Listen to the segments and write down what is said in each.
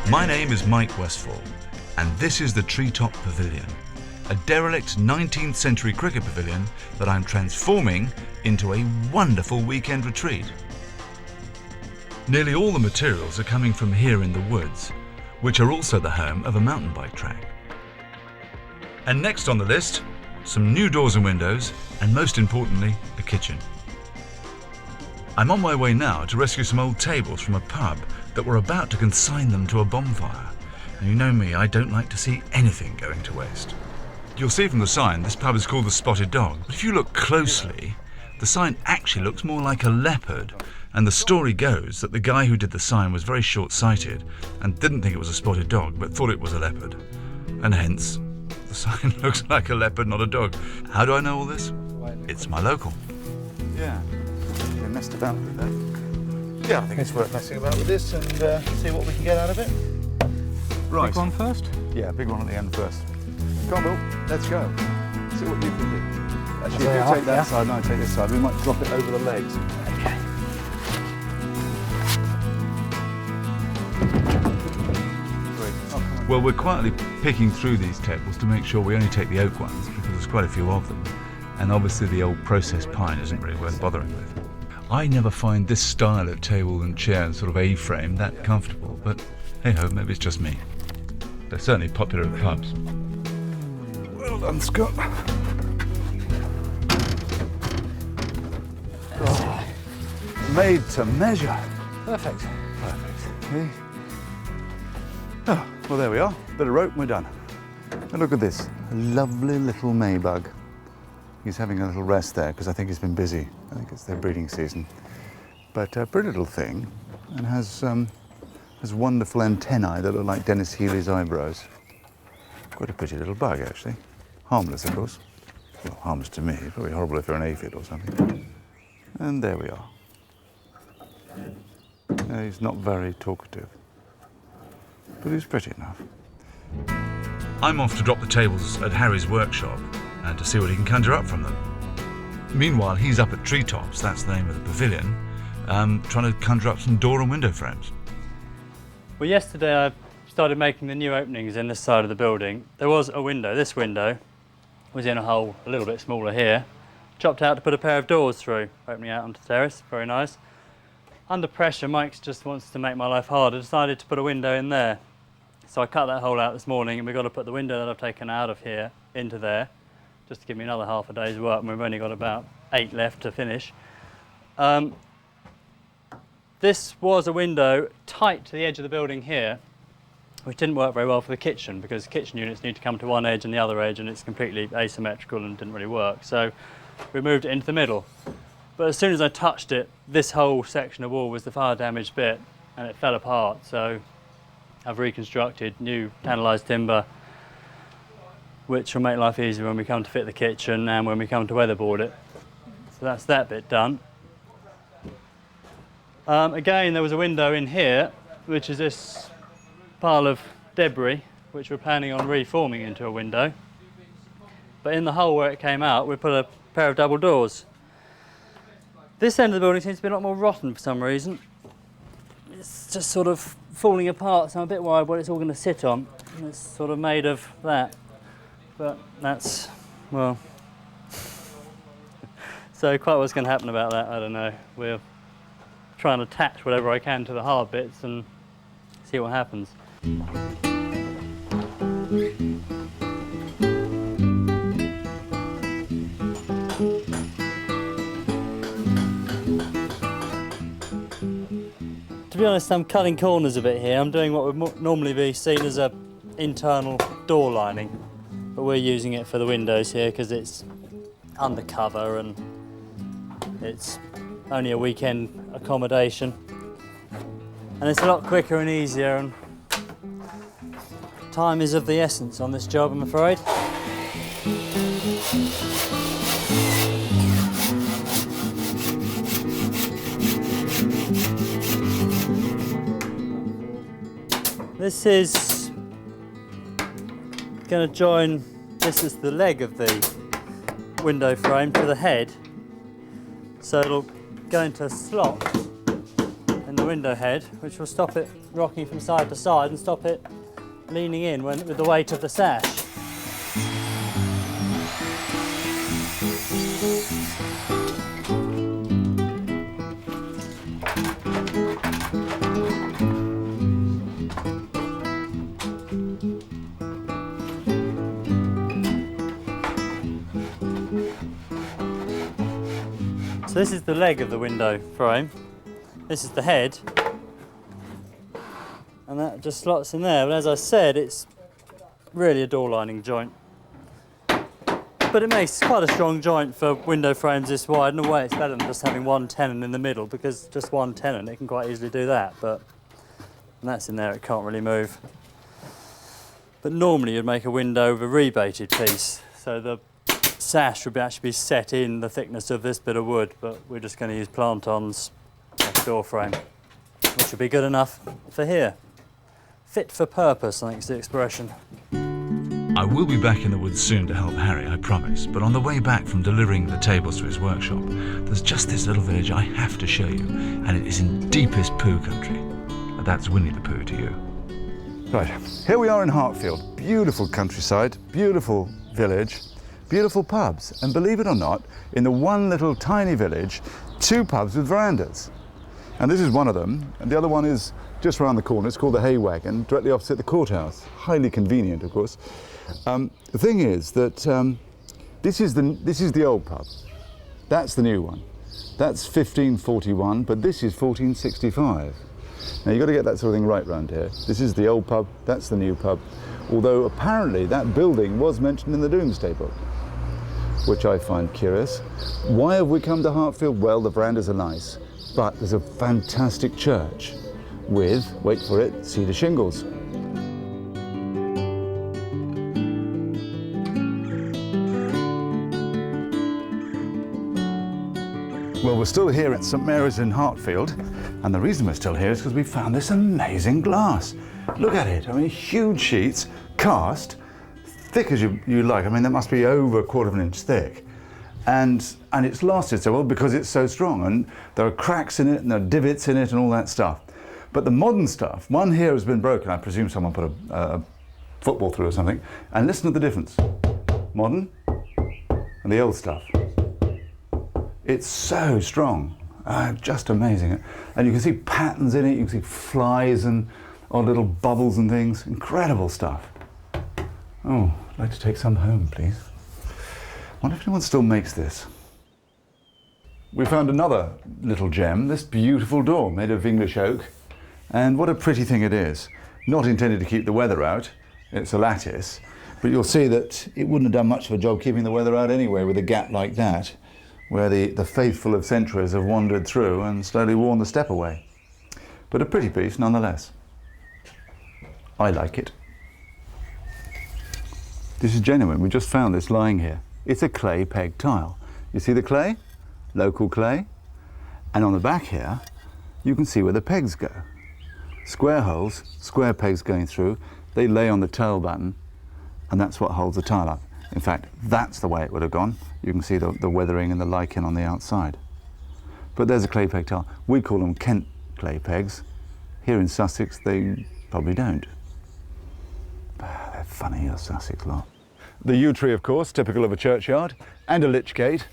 My name is Mike Westfall, and this is the Treetop Pavilion, a derelict 19th century cricket pavilion that I'm transforming into a wonderful weekend retreat. Nearly all the materials are coming from here in the woods, which are also the home of a mountain bike track. And next on the list, some new doors and windows, and most importantly, a kitchen. I'm on my way now to rescue some old tables from a pub that were about to consign them to a bonfire. And you know me, I don't like to see anything going to waste. You'll see from the sign, this pub is called the Spotted Dog, but if you look closely, the sign actually looks more like a leopard, and the story goes that the guy who did the sign was very short-sighted and didn't think it was a spotted dog, but thought it was a leopard. And hence, the sign looks like a leopard, not a dog. How do I know all this? It's my local. Yeah, they messed about with that. Yeah, I think it's worth messing about with this and see what we can get out of it. Right. Big one first? Yeah, big one at the end first. Come on, Bill, let's go. See what you can do. Actually, if you take that side and I take this side, we might drop it over the legs. Okay. Well, we're quietly picking through these tables to make sure we only take the oak ones, because there's quite a few of them. And obviously the old processed pine isn't really worth bothering with. I never find this style of table and chair, sort of A-frame, that comfortable, but hey-ho, maybe it's just me. They're certainly popular at pubs. Well done, Scott. Oh, made to measure. Perfect. Perfect. Okay. Oh, well, there we are. Bit of rope and we're done. And look at this, a lovely little Maybug. He's having a little rest there because I think he's been busy. I think it's their breeding season. But a pretty little thing, and has wonderful antennae that look like Dennis Healy's eyebrows. Quite a pretty little bug, actually. Harmless, of course. Well, harmless to me. Probably horrible if you're an aphid or something. And there we are. He's not very talkative, but he's pretty enough. I'm off to drop the tables at Harry's workshop and to see what he can conjure up from them. Meanwhile, he's up at Treetops, that's the name of the pavilion, trying to conjure up some door and window frames. Well, yesterday I started making the new openings in this side of the building. There was a window. This window was in a hole a little bit smaller here. Chopped out to put a pair of doors through, opening out onto the terrace. Very nice. Under pressure, Mike just wants to make my life harder, decided to put a window in there. So I cut that hole out this morning, and we've got to put the window that I've taken out of here into there, just to give me another half a day's work, and we've only got about 8 left to finish. This was a window tight to the edge of the building here, which didn't work very well for the kitchen, because kitchen units need to come to one edge and the other edge, and it's completely asymmetrical and didn't really work. So we moved it into the middle. But as soon as I touched it, this whole section of wall was the fire damaged bit, and it fell apart. So I've reconstructed new panelised timber, which will make life easier when we come to fit the kitchen and when we come to weatherboard it. So that's that bit done. Again, there was a window in here, which is this pile of debris, which we're planning on reforming into a window. But in the hole where it came out, we put a pair of double doors. This end of the building seems to be a lot more rotten for some reason. It's just sort of falling apart, so I'm a bit worried what it's all going to sit on. And it's sort of made of that. But that's, well... So quite what's going to happen about that, I don't know. We'll try and attach whatever I can to the hard bits and see what happens. To be honest, I'm cutting corners a bit here. I'm doing what would normally be seen as an internal door lining, but we're using it for the windows here because it's undercover and it's only a weekend accommodation. And it's a lot quicker and easier, and time is of the essence on this job, I'm afraid. This is going to join, this is the leg of the window frame to the head, so it'll go into a slot in the window head, which will stop it rocking from side to side and stop it leaning in with the weight of the sash. So this is the leg of the window frame. This is the head. And that just slots in there. But as I said, it's really a door lining joint. But it makes quite a strong joint for window frames this wide. In a way, it's better than just having one tenon in the middle, because just one tenon, it can quite easily do that. But when that's in there, it can't really move. But normally you'd make a window with a rebated piece. So the sash would actually be set in the thickness of this bit of wood, but we're just going to use plantons like a door frame, which would be good enough for here. Fit for purpose, I think is the expression. I will be back in the woods soon to help Harry, I promise, but on the way back from delivering the tables to his workshop, there's just this little village I have to show you, and it is in deepest poo country. That's Winnie the Pooh to you. Right, here we are in Hartfield. Beautiful countryside, beautiful village, beautiful pubs, and believe it or not, in the one little tiny village, 2 pubs with verandas. And this is one of them, and the other one is just around the corner. It's called the Hay Wagon, directly opposite the courthouse. Highly convenient, of course. The thing is that this is the old pub. That's the new one. That's 1541, but this is 1465. Now you've got to get that sort of thing right round here. This is the old pub, that's the new pub. Although apparently that building was mentioned in the Domesday Book, which I find curious. Why have we come to Hartfield? Well, the verandas are nice, but there's a fantastic church with, wait for it, cedar shingles. Well, we're still here at St Mary's in Hartfield, and the reason we're still here is because we found this amazing glass. Look at it, I mean, huge sheets, cast, thick as you like. I mean, that must be over 1/4 of an inch thick. And it's lasted so well because it's so strong, and there are cracks in it, and there are divots in it, and all that stuff. But the modern stuff, one here has been broken. I presume someone put a football through or something. And listen to the difference. Modern and the old stuff. It's so strong, just amazing. And you can see patterns in it, you can see flies and odd little bubbles and things. Incredible stuff. Oh, I'd like to take some home, please. I wonder if anyone still makes this. We found another little gem, this beautiful door made of English oak. And what a pretty thing it is. Not intended to keep the weather out, it's a lattice, but you'll see that it wouldn't have done much of a job keeping the weather out anyway with a gap like that, where the faithful of centuries have wandered through and slowly worn the step away. But a pretty piece nonetheless. I like it. This is genuine, we just found this lying here. It's a clay peg tile. You see the clay? Local clay. And on the back here, you can see where the pegs go. Square holes, square pegs going through, they lay on the tail button, and that's what holds the tile up. In fact, that's the way it would have gone. You can see the weathering and the lichen on the outside. But there's a clay peg tile. We call them Kent clay pegs. Here in Sussex, they probably don't. They're funny, the Sussex lot. The yew tree, of course, typical of a churchyard, and a lich gate.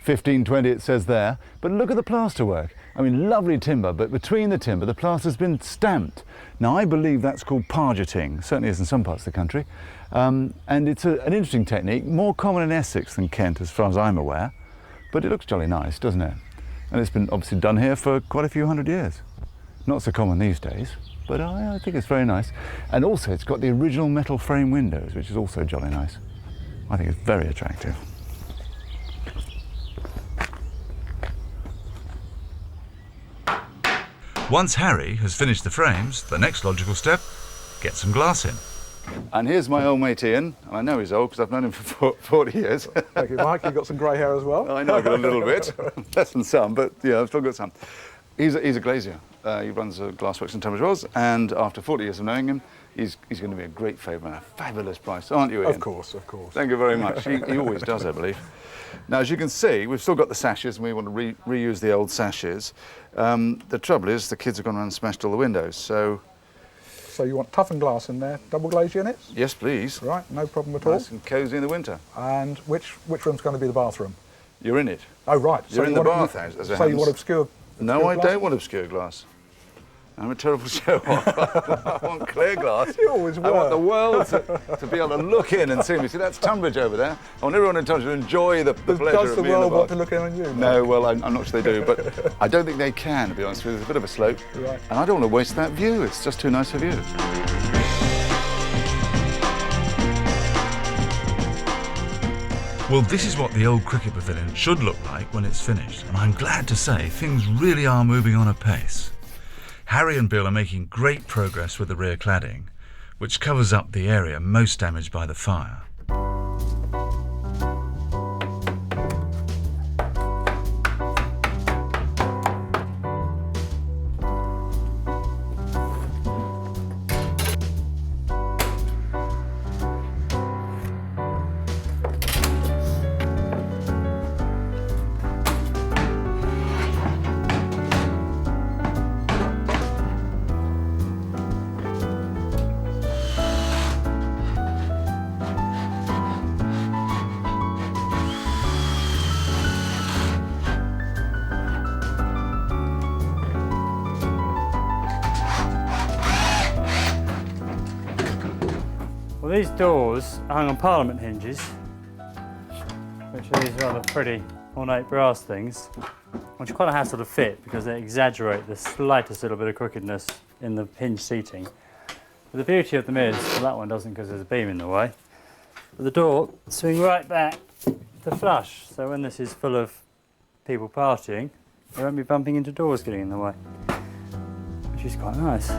1520 it says there. But look at the plasterwork. I mean, lovely timber, but between the timber, the plaster's been stamped. Now, I believe that's called pargeting, certainly is in some parts of the country. And it's an interesting technique, more common in Essex than Kent, as far as I'm aware. But it looks jolly nice, doesn't it? And it's been obviously done here for quite a few hundred years. Not so common these days, but I think it's very nice. And also, it's got the original metal frame windows, which is also jolly nice. I think it's very attractive. Once Harry has finished the frames, the next logical step, get some glass in. And here's my old mate Ian, and I know he's old because I've known him for 40 years. Thank you, Mike. You've got some grey hair as well. I know I've got a little bit, less than some, but yeah, I've still got some. He's a glazier. He runs a glassworks in Tunbridge Wells, and after 40 years of knowing him, he's going to be a great favour and a fabulous price, aren't you, Ian? Of course, of course. Thank you very much. He always does, I believe. Now, as you can see, we've still got the sashes, and we want to reuse the old sashes. The trouble is, the kids have gone around and smashed all the windows, so... So you want toughened glass in there, double glazed units? Yes, please. Right, no problem at all. Nice and cosy in the winter. And which room's going to be the bathroom? You're in it. Oh, right. You're in the bathhouse, as it So you happens. want obscure No, I glass? don't want obscure glass. I'm a terrible show-off. I want clear glass. You always I want were. the world to be able to look in and see me. See, that's Tunbridge over there. I want everyone in Tunbridge to enjoy the pleasure Does of the me in the world want bath. to look in on you? No, well, I'm not sure they do, but I don't think they can, to be honest with you. There's a bit of a slope. Right. And I don't want to waste that view. It's just too nice a view. Well, this is what the old cricket pavilion should look like when it's finished, and I'm glad to say things really are moving on apace. Harry and Bill are making great progress with the rear cladding, which covers up the area most damaged by the fire. Well, these doors are hung on Parliament hinges, which are these rather pretty ornate brass things, which are quite a hassle to fit because they exaggerate the slightest little bit of crookedness in the hinge seating. But the beauty of them is, well, that one doesn't because there's a beam in the way, but the door swings right back to flush, so when this is full of people partying, they won't be bumping into doors getting in the way, which is quite nice.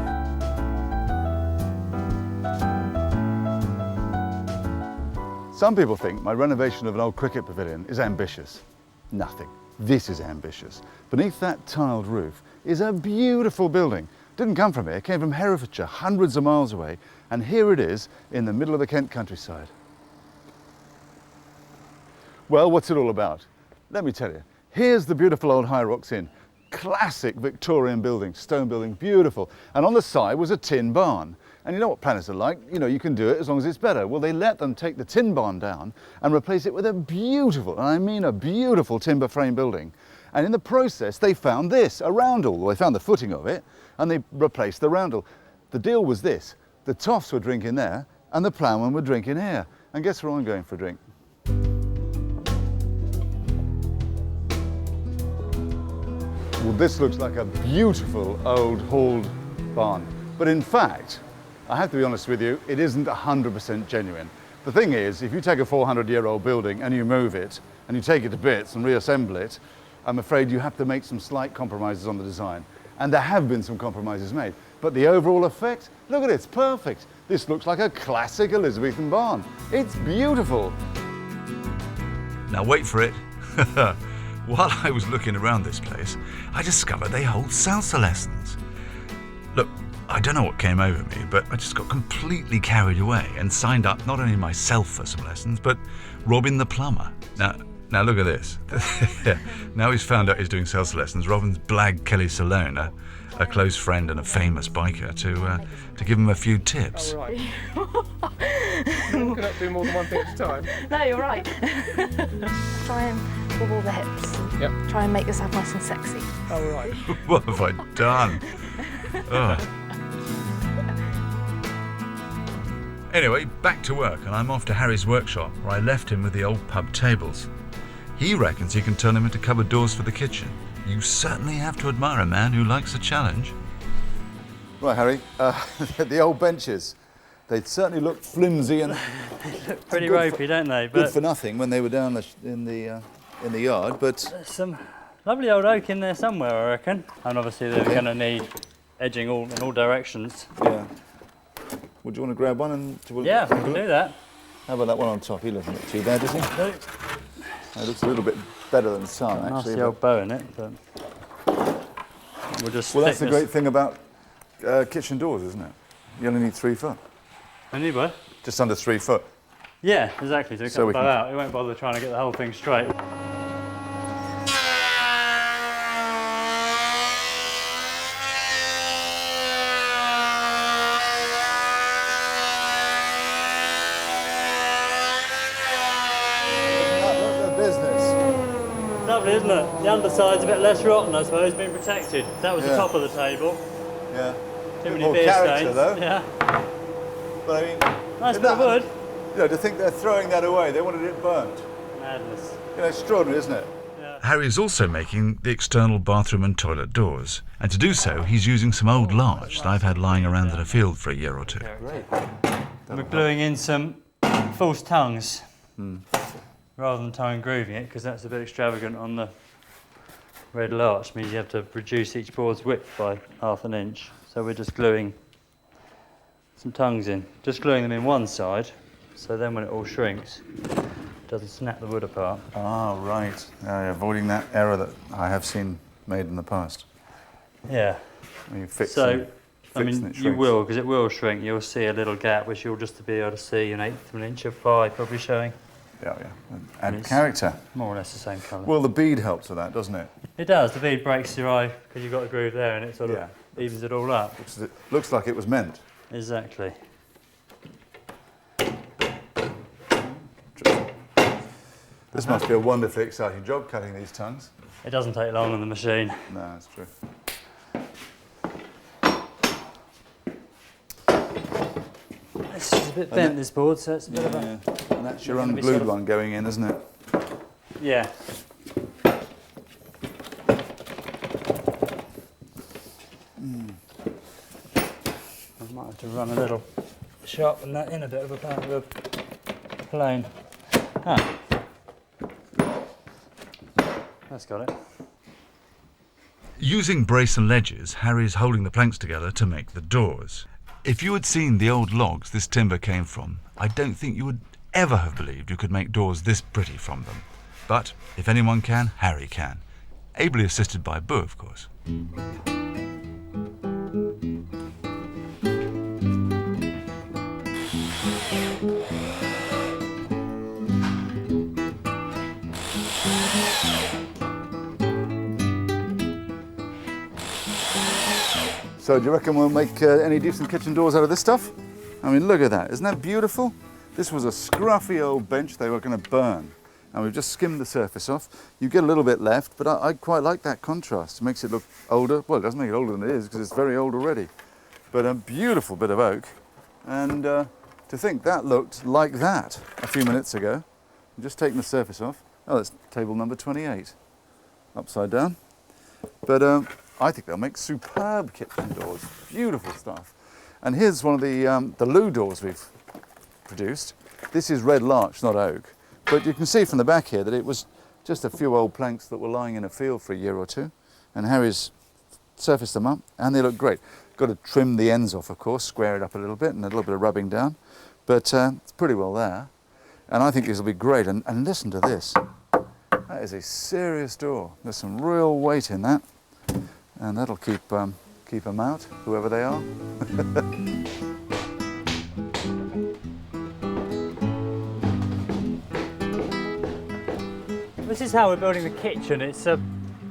Some people think my renovation of an old cricket pavilion is ambitious. Nothing. This is ambitious. Beneath that tiled roof is a beautiful building. Didn't come from here, it came from Herefordshire, hundreds of miles away, and here it is in the middle of the Kent countryside. Well, what's it all about? Let me tell you. Here's the beautiful old High Rocks Inn. Classic Victorian building, stone building, beautiful. And on the side was a tin barn. And you know what planners are like, you know, you can do it as long as it's better. Well, they let them take the tin barn down and replace it with a beautiful, and I mean a beautiful timber frame building. And in the process, they found this, a roundel. Well, they found the footing of it, and they replaced the roundel. The deal was this: the toffs were drinking there, and the ploughman were drinking here. And guess where I'm going for a drink? Well, this looks like a beautiful old hauled barn. But in fact, I have to be honest with you, it isn't 100% genuine. The thing is, if you take a 400-year-old building and you move it, and you take it to bits and reassemble it, I'm afraid you have to make some slight compromises on the design. And there have been some compromises made. But the overall effect, look at it, it's perfect. This looks like a classic Elizabethan barn. It's beautiful. Now wait for it. While I was looking around this place, I discovered they hold salsa lessons. Look, I don't know what came over me, but I just got completely carried away and signed up not only myself for some lessons, but Robin the plumber. Now look at this. Now he's found out he's doing salsa lessons, Robin's blagged Kelly Salone, a close friend and a famous biker, to give him a few tips. Oh, right. You cannot do more than one thing at a time. No, you're right. Try and wobble the hips. Yep. Try and make yourself nice and sexy. Oh, right. What have I done? Oh. Anyway, back to work, and I'm off to Harry's workshop, where I left him with the old pub tables. He reckons he can turn them into cupboard doors for the kitchen. You certainly have to admire a man who likes a challenge. Right, Harry, the old benches. They certainly look flimsy and Pretty ropey, don't they? good But for nothing when they were down in the yard, but there's some lovely old oak in there somewhere, I reckon. And obviously they're going to need edging in all directions. yeah. Would you want to grab one and Yeah, we can do that. How about that one on top? He doesn't look too bad, does he? Look, It looks a little bit better than some, actually. nasty old bow in it, but we'll just Well, that's the thickness- great thing about kitchen doors, isn't it? You only need 3 foot. Anyway. Just under 3 foot. Yeah, exactly. So, So we blow can- out. It won't bother trying to get the whole thing straight. The business. Lovely, isn't it? The underside's a bit less rotten, I suppose, being protected. That was the Yeah. top of the table. Yeah. Too Bit many more beer character, stains. though. Yeah. But I mean, Nice if bit of that- wood. You know, to think they're throwing that away, they wanted it burnt. Madness. You know, extraordinary, isn't it? Harry's also making the external bathroom and toilet doors, and to do so he's using some old larch that I've had lying around in a field for a year or two. Great. And we're gluing in some false tongues rather than tongue grooving it, because that's a bit extravagant on the red larch. Means you have to reduce each board's width by ½ an inch. So we're just gluing some tongues in, just gluing them in one side, so then when it all shrinks, it doesn't snap the wood apart. Ah, right. Avoiding that error that I have seen made in the past. Yeah. When you fix So, them, I and mean, it you shrinks. will, because it will shrink. You'll see a little gap, which you'll just be able to see 1/8 of an inch of pie probably showing. Yeah, yeah. And It's- character. More or less the same colour. Well, the bead helps with that, doesn't it? It does. The bead breaks your eye because you've got a groove there, and it sort of Yeah. evens it all up. Looks like it was meant. Exactly. This must be a wonderfully exciting job, cutting these tongues. It doesn't take long on the machine. No, that's true. This is a bit bent, this board, so it's a bit of a... And that's your gonna be unglued sort of- one going in, isn't it? Yeah. I might have to run a little, sharpen that in a bit of a plane. Ah. That's got it. Using brace and ledges, Harry's holding the planks together to make the doors. If you had seen the old logs this timber came from, I don't think you would ever have believed you could make doors this pretty from them. But if anyone can, Harry can. Ably assisted by Boo, of course. So do you reckon we'll make any decent kitchen doors out of this stuff? I mean, look at that. Isn't that beautiful? This was a scruffy old bench they were going to burn. And we've just skimmed the surface off. You get a little bit left, but I quite like that contrast. It makes it look older. Well, it doesn't make it older than it is because it's very old already. But a beautiful bit of oak. And to think that looked like that a few minutes ago. I'm just taking the surface off. Oh, that's table number 28. Upside down. But I think they'll make superb kitchen doors. Beautiful stuff. And here's one of the loo doors we've produced. This is red larch, not oak. But you can see from the back here that it was just a few old planks that were lying in a field for a year or two. And Harry's surfaced them up, and they look great. Got to trim the ends off, of course, square it up a little bit, and a little bit of rubbing down. But it's pretty well there. And I think these will be great. And listen to this. That is a serious door. There's some real weight in that. And that'll keep them out, whoever they are. This is how we're building the kitchen. It's a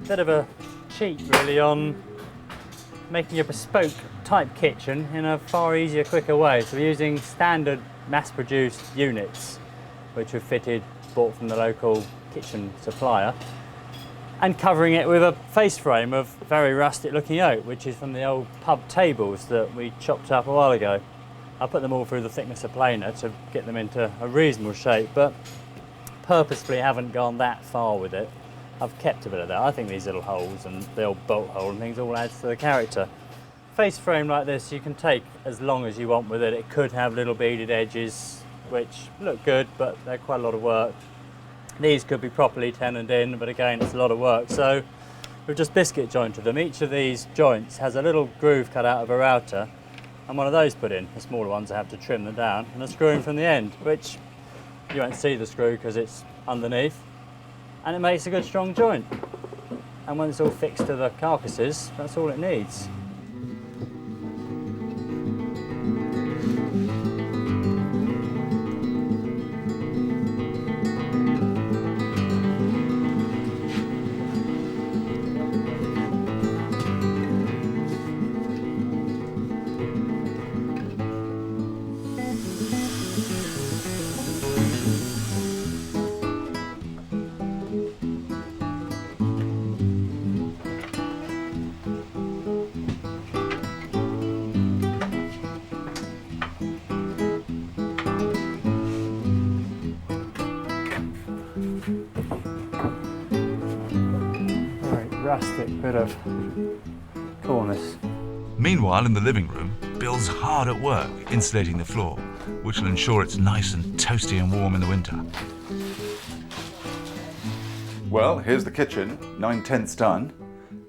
bit of a cheat, really, on making a bespoke type kitchen in a far easier, quicker way. So we're using standard mass-produced units, which we've fitted, bought from the local kitchen supplier, and covering it with a face frame of very rustic looking oak, which is from the old pub tables that we chopped up a while ago. I put them all through the thickness of planer to get them into a reasonable shape, but purposefully haven't gone that far with it. I've kept a bit of that. I think these little holes and the old bolt hole and things all adds to the character. Face frame like this, you can take as long as you want with it. It could have little beaded edges, which look good, but they're quite a lot of work. These could be properly tenoned in, but again, it's a lot of work. So we've just biscuit jointed them. Each of these joints has a little groove cut out of a router, and one of those put in. The smaller ones I have to trim them down, and a screw in from the end, which you won't see the screw because it's underneath, and it makes a good strong joint. and when it's all fixed to the carcasses, that's all it needs. Rustic bit of cornice. Meanwhile, in the living room, Bill's hard at work insulating the floor, which will ensure it's nice and toasty and warm in the winter. Well, here's the kitchen, 9/10 done,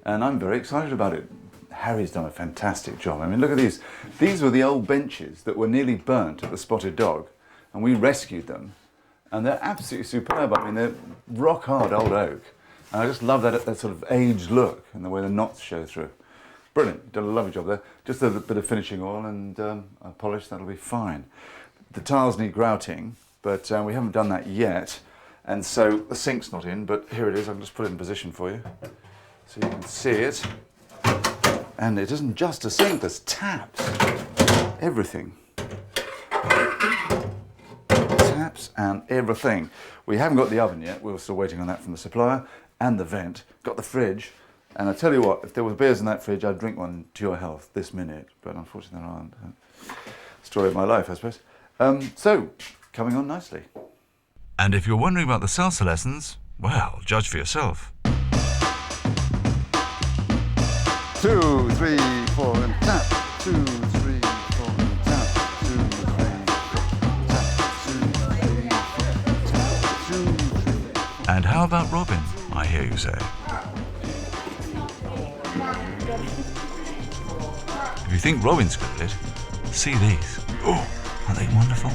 and I'm very excited about it. Harry's done a fantastic job. I mean, look at these. These were the old benches that were nearly burnt at the Spotted Dog, and we rescued them, and they're absolutely superb. I mean, they're rock hard old oak. And I just love that sort of aged look and the way the knots show through. Brilliant, done a lovely job there. Just a bit of finishing oil and a polish, that'll be fine. The tiles need grouting, but we haven't done that yet. And so the sink's not in, but here it is. I can just put it in position for you so you can see it. And it isn't just a sink, there's taps, everything. Taps and everything. We haven't got the oven yet, we're still waiting on that from the supplier. And the vent, got the fridge, and I tell you what, if there were beers in that fridge, I'd drink one to your health this minute, but unfortunately there aren't. Story of my life, I suppose. So, coming on nicely. And if you're wondering about the salsa lessons, well, judge for yourself. 2, 3, 4, and tap. 2, 3, 4, and tap. 2, 3, 4, tap. 2, 3, 4, tap. 2, 3. And how about Robin, I hear you say? If you think Robin's good at it, see these. Oh, aren't they wonderful?